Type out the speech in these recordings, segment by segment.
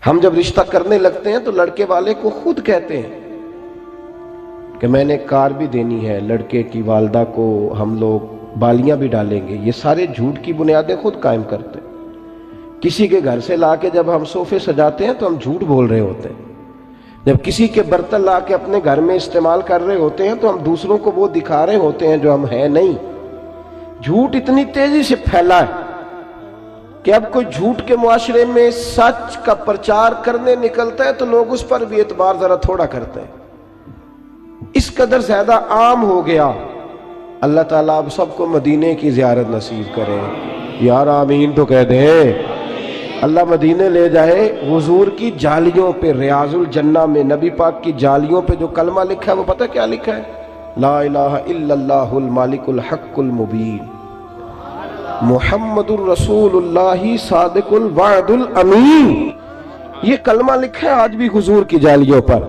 ہم جب رشتہ کرنے لگتے ہیں تو لڑکے والے کو خود کہتے ہیں کہ میں نے کار بھی دینی ہے، لڑکے کی والدہ کو ہم لوگ بالیاں بھی ڈالیں گے۔ یہ سارے جھوٹ کی بنیادیں خود قائم کرتے ہیں۔ کسی کے گھر سے لا کے جب ہم صوفے سجاتے ہیں تو ہم جھوٹ بول رہے ہوتے ہیں۔ جب کسی کے برتن لا کے اپنے گھر میں استعمال کر رہے ہوتے ہیں تو ہم دوسروں کو وہ دکھا رہے ہوتے ہیں جو ہم ہیں نہیں۔ جھوٹ اتنی تیزی سے پھیلا ہے کہ اب کوئی جھوٹ کے معاشرے میں سچ کا پرچار کرنے نکلتا ہے تو لوگ اس پر بھی اعتبار ذرا تھوڑا کرتے ہیں۔ اس قدر زیادہ عام ہو گیا۔ اللہ تعالیٰ اب سب کو مدینے کی زیارت نصیب کرے۔ یار آمین تو کہہ دیں۔ اللہ مدینے لے جائے، حضور کی جالیوں پہ، ریاض الجنہ میں نبی پاک کی جالیوں پہ جو کلمہ لکھا ہے وہ پتہ کیا لکھا ہے؟ لا الہ الا اللہ المالک الحق المبین محمد الرسول اللہ صادق الوعد الامین۔ یہ کلمہ لکھا ہے آج بھی حضور کی جالیوں پر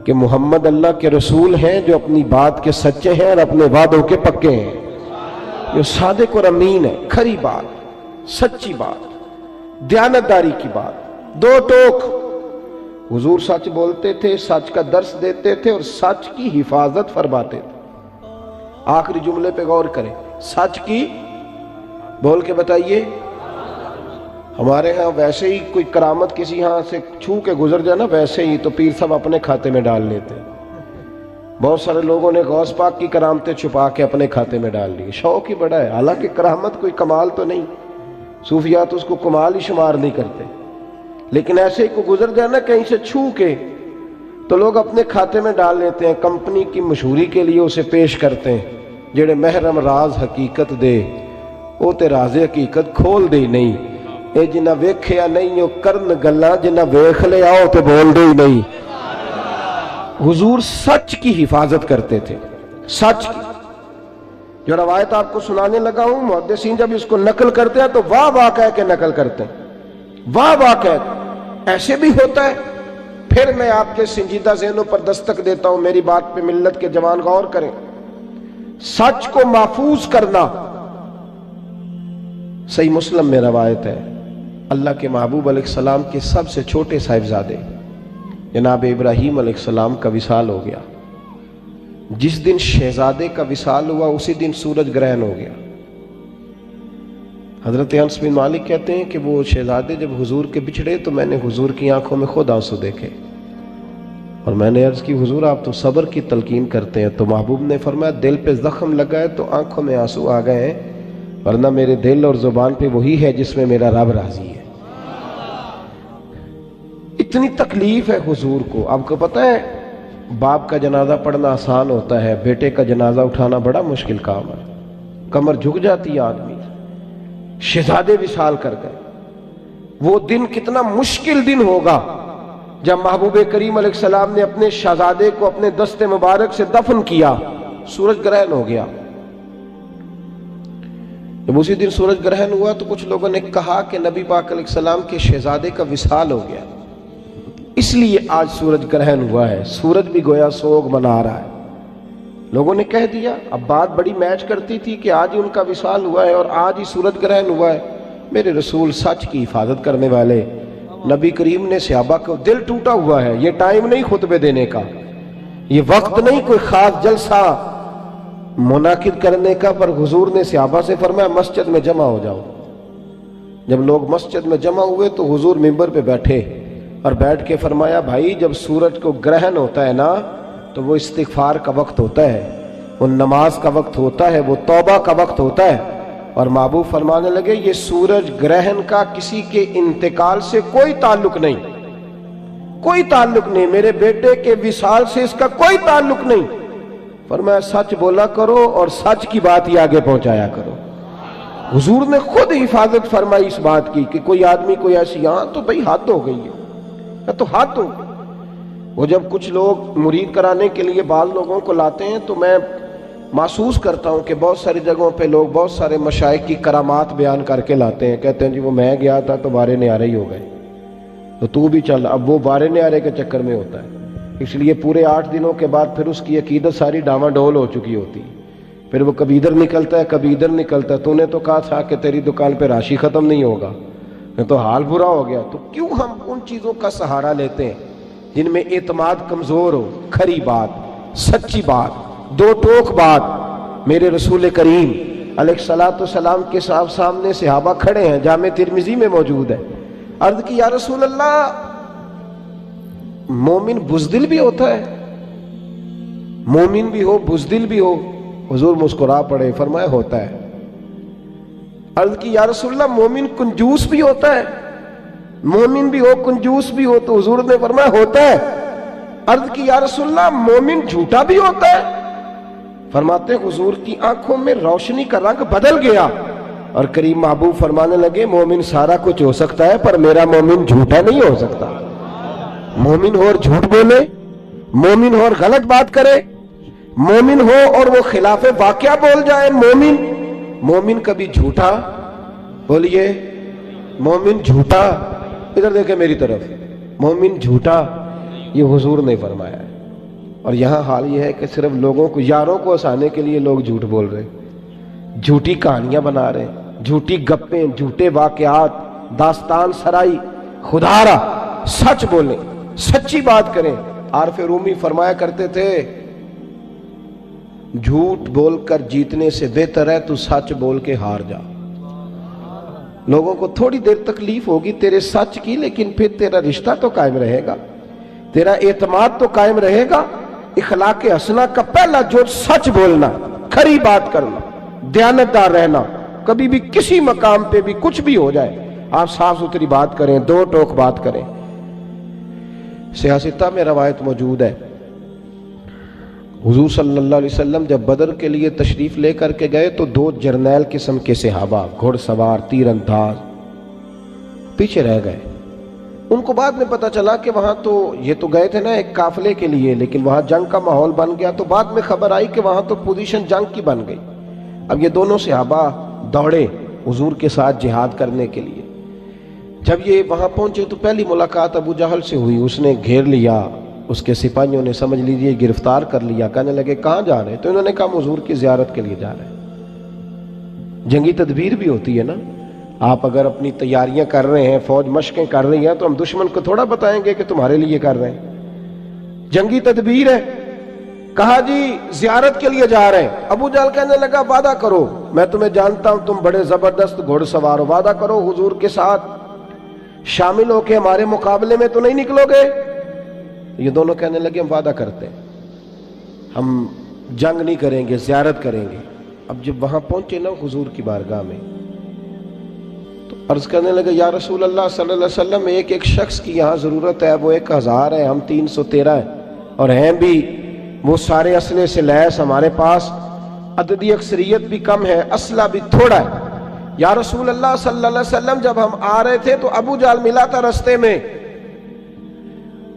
کہ محمد اللہ کے رسول ہیں جو اپنی بات کے سچے ہیں اور اپنے وعدوں کے پکے ہیں، جو صادق اور امین ہے، کھری بات، سچی بات، دیانتداری کی بات، دو ٹوک۔ حضور سچ بولتے تھے، سچ کا درس دیتے تھے اور سچ کی حفاظت فرماتے تھے۔ آخری جملے پہ غور کریں، سچ کی بول کے بتائیے۔ ہمارے ہاں ویسے ہی کوئی کرامت کسی ہاں سے چھو کے گزر جائے نا، ویسے ہی تو پیر صاحب اپنے کھاتے میں ڈال لیتے ہیں۔ بہت سارے لوگوں نے غوث پاک کی کرامتیں چھپا کے اپنے کھاتے میں ڈال لی، شوق ہی بڑا ہے، حالانکہ کرامت کوئی کمال تو نہیں، صوفیات اس کو کمال ہی شمار نہیں کرتے، لیکن ایسے ہی کو گزر جائے نا کہیں سے چھو کے تو لوگ اپنے کھاتے میں ڈال لیتے ہیں، کمپنی کی مشہوری کے لیے اسے پیش کرتے ہیں۔ جڑے محرم راز حقیقت دے وہ تے راز حقیقت کھول دے نہیں، اے جنہ ویکھیا نہیں او کرن گلاں، جنہ ویکھ لے آؤ تے بول دے ہی نہیں۔ حضور سچ کی حفاظت کرتے تھے، سچ کی۔ جو روایت آپ کو سنانے لگا ہوں، محدثین جب اس کو نقل کرتے ہیں تو واہ واہ کہہ کے نقل کرتے ہیں، واہ واہ کہہ کے۔ ایسے بھی ہوتا ہے۔ پھر میں آپ کے سنجیدہ ذہنوں پر دستک دیتا ہوں، میری بات پہ ملت کے جوان غور کریں۔ سچ کو محفوظ کرنا، صحیح مسلم میں روایت ہے، اللہ کے محبوب علیہ السلام کے سب سے چھوٹے صاحبزادے جناب ابراہیم علیہ السلام کا وصال ہو گیا۔ جس دن شہزادے کا وصال ہوا اسی دن سورج گرہن ہو گیا۔ حضرت انس بن مالک کہتے ہیں کہ وہ شہزادے جب حضور کے بچھڑے تو میں نے حضور کی آنکھوں میں خود آنسو دیکھے، اور میں نے عرض کی حضور آپ تو صبر کی تلقین کرتے ہیں، تو محبوب نے فرمایا دل پہ زخم لگا ہے تو آنکھوں میں آنسو آ گئے ہیں، ورنہ میرے دل اور زبان پہ وہی ہے جس میں میرا رب راضی ہے۔ اتنی تکلیف ہے حضور کو۔ آپ کو پتہ ہے باپ کا جنازہ پڑھنا آسان ہوتا ہے، بیٹے کا جنازہ اٹھانا بڑا مشکل کام ہے، کمر جھک جاتی ہے آدمی۔ شہزادے وصال کر گئے۔ وہ دن کتنا مشکل دن ہوگا جب محبوب کریم علیہ السلام نے اپنے شہزادے کو اپنے دست مبارک سے دفن کیا، سورج گرہن ہو گیا۔ جب اسی دن سورج گرہن ہوا تو کچھ لوگوں نے کہا کہ نبی پاک علیہ السلام کے شہزادے کا وصال ہو گیا، اس لیے آج سورج گرہن ہوا ہے، سورج بھی گویا سوگ منا رہا ہے۔ لوگوں نے کہہ دیا، اب بات بڑی میچ کرتی تھی کہ آج ہی ان کا وصال ہوا ہے اور آج ہی سورج گرہن ہوا ہے۔ میرے رسول سچ کی حفاظت کرنے والے نبی کریم نے صحابہ کو، دل ٹوٹا ہوا ہے، یہ ٹائم نہیں خطبے دینے کا، یہ وقت نہیں کوئی خاص جلسہ منعقد کرنے کا، پر حضور نے صحابہ سے فرمایا مسجد میں جمع ہو جاؤ۔ جب لوگ مسجد میں جمع ہوئے تو حضور منبر پہ بیٹھے اور بیٹھ کے فرمایا بھائی جب سورج کو گرہن ہوتا ہے نا تو وہ استغفار کا وقت ہوتا ہے، وہ نماز کا وقت ہوتا ہے، وہ توبہ کا وقت ہوتا ہے۔ اور محبوب فرمانے لگے یہ سورج گرہن کا کسی کے انتقال سے کوئی تعلق نہیں، کوئی تعلق نہیں، میرے بیٹے کے وصال سے اس کا کوئی تعلق نہیں۔ فرمایا سچ بولا کرو اور سچ کی بات ہی آگے پہنچایا کرو۔ حضور نے خود حفاظت فرمائی اس بات کی کہ کوئی آدمی کوئی ایسی، ہاں تو بھئی حد ہو گئی ہے، تو حد ہو گئی۔ وہ جب کچھ لوگ مرید کرانے کے لیے بعض لوگوں کو لاتے ہیں تو میں محسوس کرتا ہوں کہ بہت ساری جگہوں پہ لوگ بہت سارے مشائخ کی کرامات بیان کر کے لاتے ہیں، کہتے ہیں جی وہ میں گیا تھا تو بارے نیارے ہی ہو گئے، تو تو بھی چل۔ اب وہ بارے نیارے کے چکر میں ہوتا ہے، اس لیے پورے 8 دنوں کے بعد پھر اس کی عقیدت ساری ڈاواں ڈول ہو چکی ہوتی ہے، پھر وہ کبھی ادھر نکلتا ہے کبھی ادھر نکلتا ہے۔ تو نے تو کہا تھا کہ تیری دکان پہ راشی ختم نہیں ہوگا، تو حال برا ہو گیا. تو کیوں ہم ان چیزوں کا سہارا لیتے ہیں جن میں اعتماد کمزور ہو؟ کھری بات، سچی بات، دو ٹوک بات. میرے رسول کریم علیہ الصلوۃ والسلام کے سامنے صحابہ کھڑے ہیں، جامع ترمذی میں موجود ہے. عرض کی یا رسول اللہ، مومن بزدل بھی ہوتا ہے؟ مومن بھی ہو بزدل بھی ہو؟ حضور مسکرا پڑے، فرمایا ہوتا ہے. عرض کی یا رسول اللہ، مومن کنجوس بھی ہوتا ہے؟ مومن بھی ہو کنجوس بھی ہو؟ تو حضور نے فرمایا ہوتا ہے. عرض کی یا رسول اللہ، مومن جھوٹا بھی ہوتا ہے؟ فرماتے حضور کی آنکھوں میں روشنی کا رنگ بدل گیا اور کریم محبوب فرمانے لگے مومن سارا کچھ ہو سکتا ہے پر میرا مومن جھوٹا نہیں ہو سکتا. مومن ہو اور جھوٹ بولے، مومن ہو اور غلط بات کرے، مومن ہو اور وہ خلاف واقعہ بول جائے. مومن کبھی جھوٹا، بولیے مومن جھوٹا، ادھر دیکھیں میری طرف، مومن جھوٹا یہ حضور نے فرمایا ہے. اور یہاں حال یہ ہے کہ صرف لوگوں کو، یاروں کو ہنسانے کے لیے لوگ جھوٹ بول رہے ہیں، جھوٹی کہانیاں بنا رہے ہیں، جھوٹی گپیں، جھوٹے واقعات، داستان سرائی. خدا را سچ بولیں، سچی بات کریں. عارف رومی فرمایا کرتے تھے جھوٹ بول کر جیتنے سے بہتر ہے تو سچ بول کے ہار جا. لوگوں کو تھوڑی دیر تکلیف ہوگی تیرے سچ کی، لیکن پھر تیرا رشتہ تو قائم رہے گا، تیرا اعتماد تو قائم رہے گا. اخلاق حسنہ کا پہلا جو سچ بولنا، کھری بات کرنا، دیانتدار رہنا. کبھی بھی کسی مقام پہ بھی کچھ بھی ہو جائے آپ صاف ستھری بات کریں، دو ٹوک بات کریں. صحیح ستہ میں روایت موجود ہے، حضور صلی اللہ علیہ وسلم جب بدر کے لیے تشریف لے کر کے گئے تو 2 جرنیل قسم کے صحابہ، گھوڑ سوار، تیر انداز، پیچھے رہ گئے. ان کو بعد میں پتا چلا کہ وہاں تو یہ تو گئے تھے نا ایک قافلے کے لیے، لیکن وہاں جنگ کا ماحول بن گیا. تو بعد میں خبر آئی کہ وہاں تو پوزیشن جنگ کی بن گئی. اب یہ دونوں صحابہ دوڑے حضور کے ساتھ جہاد کرنے کے لیے. جب یہ وہاں پہنچے تو پہلی ملاقات ابو جہل سے ہوئی. اس نے گھیر لیا، اس کے سپاہیوں نے سمجھ لیجئے گرفتار کر لیا. کہنے لگے کہاں جا رہے؟ تو انہوں نے کہا حضور کی زیارت کے لیے جا رہے ہیں. جنگی تدبیر بھی ہوتی ہے نا. آپ اگر اپنی تیاریاں کر رہے ہیں، فوج مشقیں کر رہی ہیں، تو ہم دشمن کو تھوڑا بتائیں گے کہ تمہارے لیے کر رہے ہیں. جنگی تدبیر ہے. کہا جی زیارت کے لیے جا رہے ہیں. ابو جہل کہنے لگا وعدہ کرو، میں تمہیں جانتا ہوں تم بڑے زبردست گھوڑ سوار ہو، وعدہ کرو حضور کے ساتھ شامل ہو کے ہمارے مقابلے میں تو نہیں نکلو گے؟ یہ دونوں کہنے لگے ہم وعدہ کرتے ہیں، ہم جنگ نہیں کریں گے، زیارت کریں گے. اب جب وہاں پہنچے نا حضور کی بارگاہ میں تو عرض کرنے لگے یا رسول اللہ صلی اللہ علیہ وسلم، ایک شخص کی یہاں ضرورت ہے، وہ 1000 ہے، ہم 313 ہیں، اور ہیں بھی وہ سارے اسلحے سے لیس ہمارے پاس، عددی اکثریت بھی کم ہے، اسلحہ بھی تھوڑا ہے. یا رسول اللہ صلی اللہ علیہ وسلم، جب ہم آ رہے تھے تو ابو جہل ملا تھا رستے میں،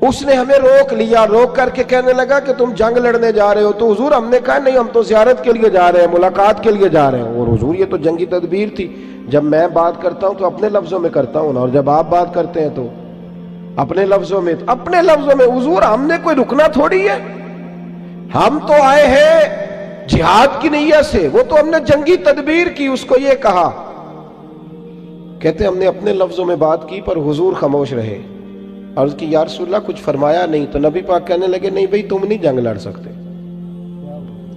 اس نے ہمیں روک لیا، روک کر کے کہنے لگا کہ تم جنگ لڑنے جا رہے ہو. تو حضور ہم نے کہا نہیں، ہم تو زیارت کے لیے جا رہے ہیں، ملاقات کے لیے جا رہے ہیں. اور حضور یہ تو جنگی تدبیر تھی، جب میں بات کرتا ہوں تو اپنے لفظوں میں کرتا ہوں نا، اور جب آپ بات کرتے ہیں تو اپنے لفظوں میں. اپنے لفظوں میں حضور ہم نے کوئی رکنا تھوڑی ہے، ہم تو آئے ہیں جہاد کی نیت سے، وہ تو ہم نے جنگی تدبیر کی. اس کو یہ کہا، کہتے ہم نے اپنے لفظوں میں بات کی پر حضور خاموش رہے. عرض کی یا رسول اللہ کچھ فرمایا نہیں؟ تو نبی پاک کہنے لگے نہیں بھئی تم نہیں جنگ لڑ سکتے.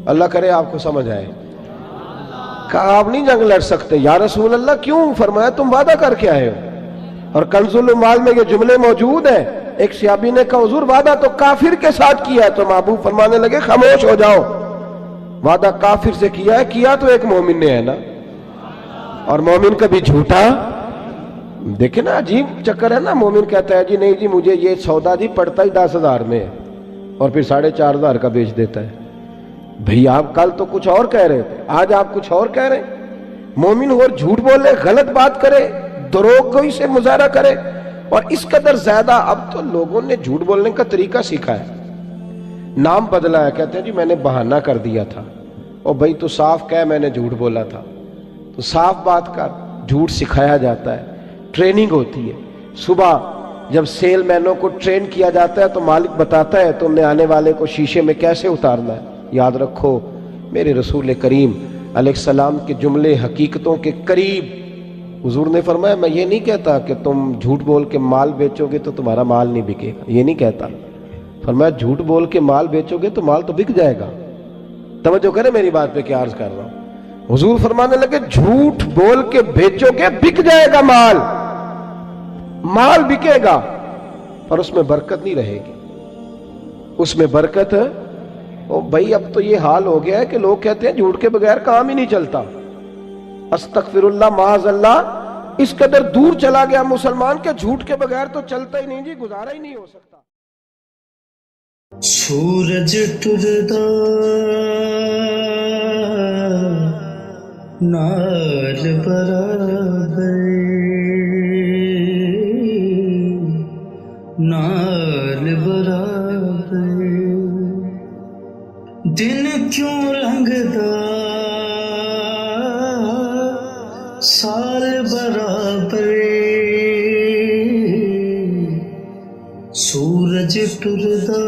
اللہ کرے آپ کو سمجھ آئے. کہا آپ نہیں جنگ لڑ سکتے. یا رسول اللہ کیوں؟ فرمایا تم وعدہ کر کے آئے ہو. اور کنز المال میں یہ جملے موجود ہیں. ایک صحابی نے کہا حضور وعدہ تو کافر کے ساتھ کیا ہے. تو محبوب فرمانے لگے خاموش ہو جاؤ، وعدہ کافر سے کیا ہے، کیا تو ایک مومن نے ہے نا، اور مومن کبھی جھوٹا. دیکھیں نا عجیب چکر ہے نا. مومن کہتا ہے جی نہیں جی مجھے یہ سودا جی پڑتا ہی 10,000 میں ہے، اور پھر 4,500 کا بیچ دیتا ہے. بھئی آپ کل تو کچھ اور کہہ رہے تھے، آج آپ کچھ اور کہہ رہے ہیں. مومن ہو اور جھوٹ بولے، غلط بات کرے، دروغ گوئی سے مظاہرہ کرے. اور اس قدر زیادہ اب تو لوگوں نے جھوٹ بولنے کا طریقہ سیکھا ہے، نام بدلا ہے. کہتے ہیں جی میں نے بہانہ کر دیا تھا. اور بھئی تو صاف کہہ میں نے جھوٹ بولا تھا، تو صاف بات کر. جھوٹ سکھایا جاتا ہے، ٹریننگ ہوتی ہے. صبح جب سیل مینوں کو ٹرین کیا جاتا ہے تو مالک بتاتا ہے تم نے آنے والے کو شیشے میں کیسے اتارنا ہے. یاد رکھو میرے رسول کریم علیہ السلام کے جملے حقیقتوں کے قریب حضور نے فرمایا میں یہ نہیں کہتا کہ تم جھوٹ بول کے مال بیچو گے تو تمہارا مال نہیں بکے گا، یہ نہیں کہتا. فرمایا جھوٹ بول کے مال بیچو گے تو مال تو بک جائے گا. توجہ کریں میری بات پہ کیا عرض کر رہا ہوں. حضور فرمانے لگے جھوٹ بول کے بیچو گے بک جائے گا مال، مال بکے گا، پر اس میں برکت نہیں رہے گی. اس میں برکت بھائی اب تو یہ حال ہو گیا ہے کہ لوگ کہتے ہیں جھوٹ کے بغیر کام ہی نہیں چلتا. استغفر اللہ معاذ اللہ، اس قدر دور چلا گیا مسلمان کہ جھوٹ کے بغیر تو چلتا ہی نہیں جی، گزارا ہی نہیں ہو سکتا. سورج ٹردا نال برابر، نال برابر، دن کیوں لنگدا سال برابر، سورج ٹردا